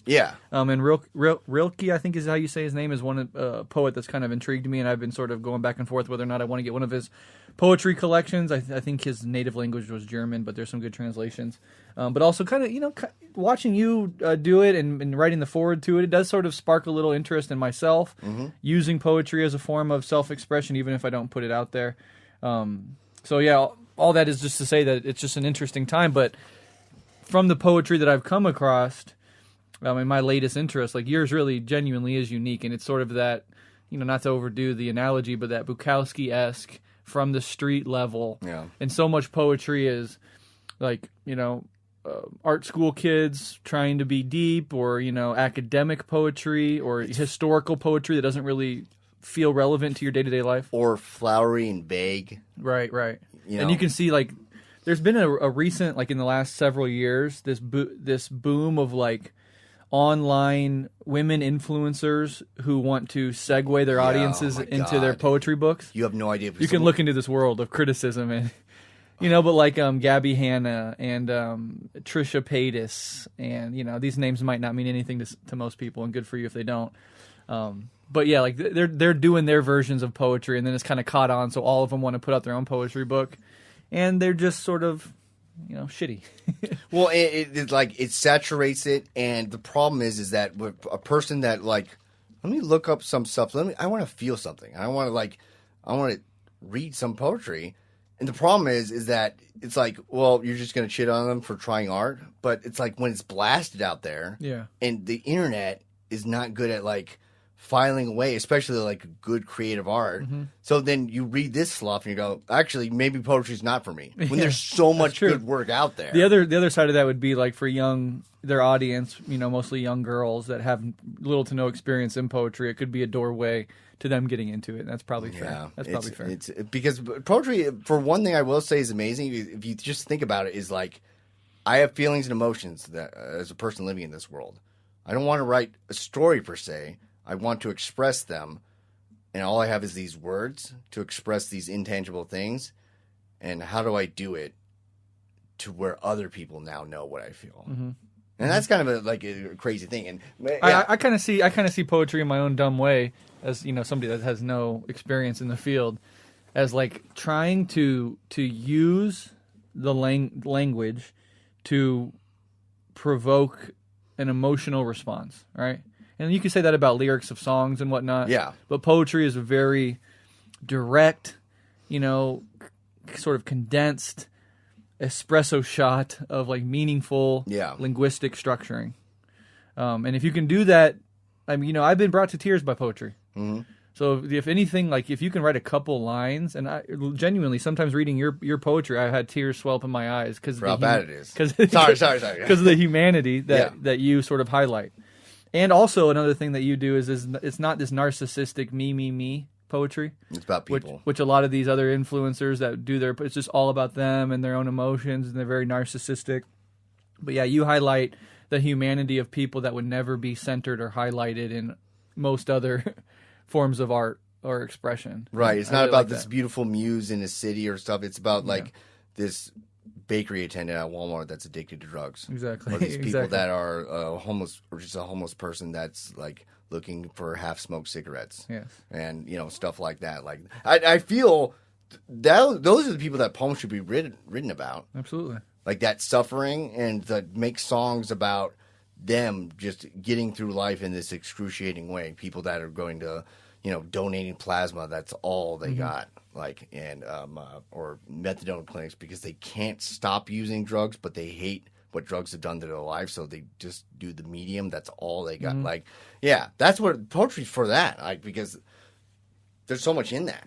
Yeah. And Rilke, I think is how you say his name, is one poet that's kind of intrigued me, and I've been sort of going back and forth whether or not I want to get one of his poetry collections. I think his native language was German, but there's some good translations. But also kind of, watching you do it and writing the forward to it, it does sort of spark a little interest in myself, using poetry as a form of self-expression, even if I don't put it out there. So yeah, all that is just to say that it's just an interesting time, but from the poetry that I've come across, in my latest interest, like yours really genuinely is unique, and it's sort of that, not to overdo the analogy, but that Bukowski-esque from the street level. Yeah. And so much poetry is like, art school kids trying to be deep, or, academic poetry, or historical poetry that doesn't really feel relevant to your day-to-day life. Or flowery and vague. Right. And you can see, like, there's been a recent, like in the last several years, this boom of like online women influencers who want to segue their audiences into their poetry books. You have no idea. You can look into this world of criticism and, but like Gabby Hanna and Trisha Paytas, and these names might not mean anything to most people, and good for you if they don't. But yeah, like they're doing their versions of poetry, and then it's kind of caught on, so all of them want to put out their own poetry book, and they're just sort of shitty. Well, it's like it saturates it, and the problem is that with a person that like, let me look up some stuff. I want to feel something. I want to read some poetry, and the problem is that it's like, well, you're just going to shit on them for trying art, but it's like when it's blasted out there, yeah, and the internet is not good at like filing away, especially like good creative art. So then you read this stuff and you go, actually, maybe poetry's not for me. When there's so much good work out there. The other side of that would be like for their audience, mostly young girls that have little to no experience in poetry. It could be a doorway to them getting into it. And that's probably fair. Yeah, that's probably fair. It's because poetry, for one thing, I will say is amazing. If you just think about it, is like, I have feelings and emotions that as a person living in this world. I don't want to write a story per se. I want to express them, and all I have is these words to express these intangible things. And how do I do it to where other people now know what I feel? And that's kind of a crazy thing. And yeah. I kind of see poetry in my own dumb way, as somebody that has no experience in the field, as like trying to use the language to provoke an emotional response, right? And you can say that about lyrics of songs and whatnot. Yeah. But poetry is a very direct, sort of condensed espresso shot of like meaningful linguistic structuring. And if you can do that, I've been brought to tears by poetry. So if anything, like if you can write a couple lines, and I genuinely sometimes reading your poetry, I had tears swell up in my eyes because how bad it is. Sorry. Because of the humanity that you sort of highlight. And also another thing that you do is it's not this narcissistic me poetry. It's about people. Which a lot of these other influencers that do it's just all about them and their own emotions, and they're very narcissistic. But yeah, you highlight the humanity of people that would never be centered or highlighted in most other forms of art or expression. Right. It's not about this beautiful muse in a city or stuff. It's about like this bakery attendant at Walmart that's addicted to drugs. Exactly. Or these people that are homeless, or just a homeless person that's like looking for half-smoked cigarettes. Yes. And, stuff like that. Like, I feel that those are the people that poems should be written about. Absolutely. Like that suffering, and to make songs about them just getting through life in this excruciating way. People that are going to, donating plasma, that's all they got. Like, and or methadone clinics because they can't stop using drugs, but they hate what drugs have done to their life, so they just do the medium. That's all they got. Like, yeah, that's what poetry's for. That, like, because there's so much in that.